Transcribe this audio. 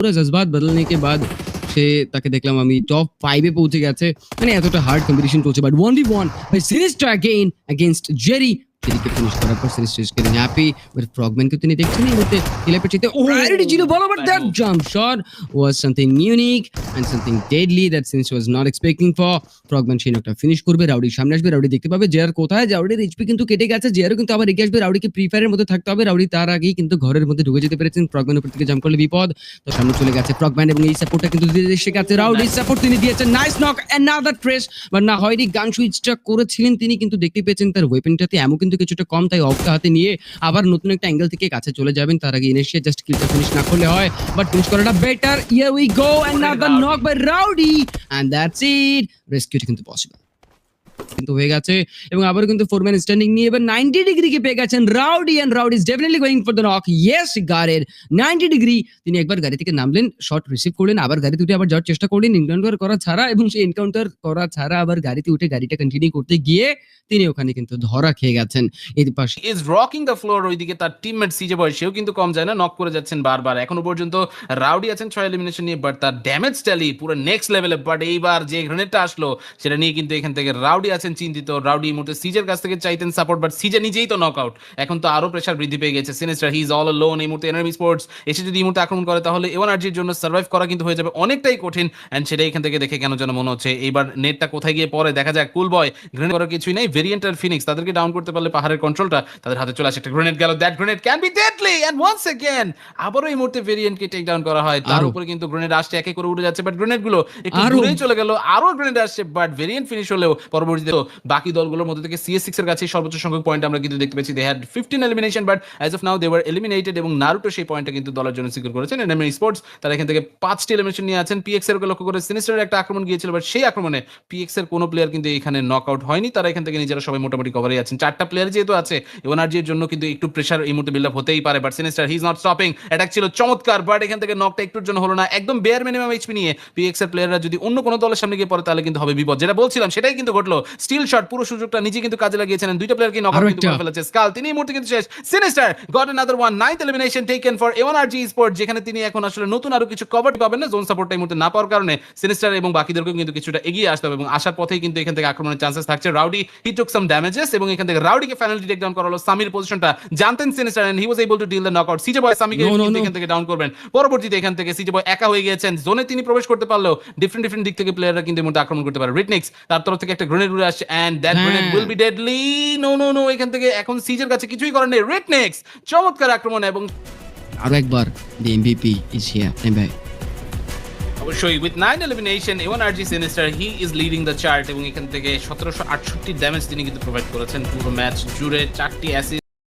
पूरा जज्बात बदलने के बाद সে তাকে দেখলাম আমি টপ 5 এ পৌঁছে গেছে। মানে এতটা হার্ড কম্পিটিশন চলছে বাট 1v1 বাই সিরিজটা अगेन अगेंस्ट জেরি। জেরিকে ফিনিশ করার পর সিরিজ শেষ করে হ্যাপি বাট ফ্রগম্যানকে তিনি দেখছেন এই মুহূর্তে কিলের পেছনে প্রায়োরিটি ছিল বলো but that jump shot was something unique and something deadly that Sins was not expecting for Frogman. সেই নকটা ফিনিশ করবে, রাউডির সামনে আসবে, রাউডি দেখতে পাবে জেআর কোথায়, রাউডির এইচপি কিন্তু কেটে গেছে, জেআরও কিন্তু আবার এগিয়ে আসবে, রাউডিকে ফ্রি ফায়ারের মধ্যে থাকতে হবে, রাউডি তার আগেই কিন্তু ঘরের মধ্যে ঢুকে যেতে পেরেছেন, ফ্রগম্যান উপর থেকে জাম্প করলে বিপদ, তো সামনে চলে গেছে ফ্রগম্যান এবং এই সাপোর্টটা কিন্তু দিতে এসে গেছে রাউডি, সাপোর্ট তিনি দিয়েছেন, nice knock another trace but না হয়নি, গান সুইচটা করেছিলেন তিনি কিন্তু দেখতে পেয়েছেন তার ওয়েপনটাতে এমন কিন্তু কিছুটা কম, তাই অফটা হাতে নিয়ে আবার নতুন একটা অ্যাঙ্গেল থেকে কাছে চলে যাবেন, তার আগে ইনিশিয়াল জাস্ট কিলটা ফিনিশ না করলে হয় বাট ফিনিশ করাটা better. Here we go another knock by Rowdy and that's it, রেস্কিউটা কিন্তু পসিবল কিন্তু হয়ে গেছে এবং আবার কিন্তু ফোরম্যান স্ট্যান্ডিং নিয়ে এবার 90 ডিগ্রি কে পেয়ে গেছেন Rowdy and Rowdy is definitely going for the knock. Yes গারের 90 ডিগ্রি, তিনি একবার গাড়ি থেকে নামলেন, শট রিসিভ করলেন, আবার গাড়িতে উঠে আবার যাওয়ার চেষ্টা করলেন এনকাউন্টার করা ছাড়া, এবং সেই এনকাউন্টার করা ছাড়া আবার গাড়িতে উঠে গাড়িটা কন্টিনিউ করতে গিয়ে তিনি ওখানে কিন্তু ধরা খেয়ে গেছেন। এই পাশে ইজ রকিং দ্য ফ্লোর, ওইদিকে তার টিমমেট সিজে বয় সেও কিন্তু কম যায় না, নক করে যাচ্ছেন বারবার। এখনো পর্যন্ত রাউডি আছেন 6 এলিমিনেশন নিয়ে বাট তার ড্যামেজ ট্যালি পুরো নেক্সট লেভেলে, বাট এইবার যে গ্রেনেডটা আসলো সেটা নিয়ে কিন্তু এখান থেকে রাউডি আছেন চিন্তিত। রাউডি এই মুহূর্তে সিজের কাছ থেকে চাইতেন সাপোর্ট বাট সিজে নিজেই তো নক আউট, এখন তো আরো প্রেসার বৃদ্ধি পেয়ে গেছে। Sinister he is all alone এই মুহূর্তে, এনিমি স্পোর্টস এসে যদি এই মুহূর্তে আক্রমণ করে তাহলে এওয়ানআরজির জন্য সার্ভাইভ করা কিন্তু হয়ে যাবে অনেকটাই কঠিন, এন্ড সেটাই এখান থেকে দেখে কেন যেন মনে হচ্ছে এইবার নেটটা কোথায় গিয়ে পড়ে দেখা যাক। কুল বয় গ্রেনেড করার কিছুই নাই, ভেরিয়েন্ট আর ফিনিক্স তাদেরকে ডাউন করতে পারলে পাহাড়ের কন্ট্রোলটা তাদের হাতে চলে আসে। একটা গ্রেনেড গেল, that grenade can be deadly and once again আবারো এই মুহূর্তে ভেরিয়েন্টকে টেক ডাউন করা হয়, তার উপরে কিন্তু গ্রেনেড আসছে একে করে উড়ে যাচ্ছে বাট গ্রেনেড গুলো একটু দূরেই চলে গেল, আরো গ্রেনেড আসছে বাট ভেরিয়েন্ট ফিনিশ হলেও পরবর্তীতে বাকি দলগুলোর মধ্যে থেকে CS6 এর কাছে সর্বোচ্চ সংখ্যক পয়েন্ট আমরা কিন্তু দেখতে পেয়েছি। They had 15 elimination but as of now they were eliminated এবং নারুটো সেই পয়েন্টটা কিন্তু দলের জন্য সিকিউর করেছেন। এনিমি স্পোর্টস তারা এখান থেকে 5টি এলিমিনেশন নিয়ে আছেন। PX এর লক্ষ্য করে সিনিস্টারের একটা আক্রমণ গিয়েছিল বাট সেই আক্রমণে PX এর কোনো প্লেয়ার কিন্তু এখানে নক আউট হয়নি, তারা এখান থেকে নিজেরা সবাই মোটামুটি কভারে আছেন। 4টা প্লেয়ার যেহেতু আছে এওয়ানআরজির জন্য কিন্তু একটু প্রেসার এই মুহূর্তে বিল্ড আপ হতেই পারে but sinister he is not stopping. Attack ছিল চমৎকার বাট এখান থেকে নকটা একটুর জন্য হলো না, একদম বেয়ার মিনিমাম এইচপি নিয়ে PX এর প্লেয়াররা যদি অন্য কোনো দলের সামনে গিয়ে পড়ে তাহলে কিন্তু হবে বিপদ, যেটা বলছিলাম সেটাই কিন্তু ঘটলো। স্টিল শট পুরো সুযোগটা নিজে কিন্তু কাজে লাগিয়েছেন, দুইটা প্লেয়ারকে নক আউট কিন্তু করে ফেলেছে স্কাল, তিনি এই মুহূর্তে কিন্তু শেষ। Sinister got another one, 9th elimination taken for A one R G sports, যেখানে তিনি এখন আসলে নতুন আরো কিছু কভার পাবেন না, জোন সাপোর্টটা এই মুহূর্তে না পাওয়ার কারণে সিনিস্টার এবং বাকিদেরকেও কিন্তু কিছুটা এগিয়ে আসতে হবে এবং আসার পথেই কিন্তু এখান থেকে আক্রমণের চান্সেস থাকছে। রাউডি হি টুক সাম ড্যামেজেস এবং এখান থেকে রাউডিকে ফাইনালি টেক ডাউন করা হলো। সামির পজিশনটা জানতেন sinister and he was able to deal the knockout. CJ Boy সামিকে এখান থেকে ডাউন করবেন, পরবর্তীতে এখান থেকে সিজে বয় একা হয়ে গিয়েছেন, জোনে তিনি প্রবেশ করতে পারলেও ডিফারেন্ট দিক থেকে প্লেয়াররা কিন্তু এই মুহূর্তে আক্রমণ করতে পারে। রিটনিক্স তার তরফ থেকে একটা গ্রেনেড উড়ে আসছে and that grenade will be deadly. No এখান থেকে এখন সিজের কাছে কিছুই করার নেই। রিটনিক্স চমৎকার আক্রমণ এবং আরো একবার the MVP is here ভাই। অবশ্যই with 9 elimination A one R G Sinister he is leading the chart এবং এখান থেকে 1768 ড্যামেজ তিনি কিন্তু প্রোভাইড করেছেন পুরো ম্যাচ জুড়ে, 4টি অ্যাসিস্ট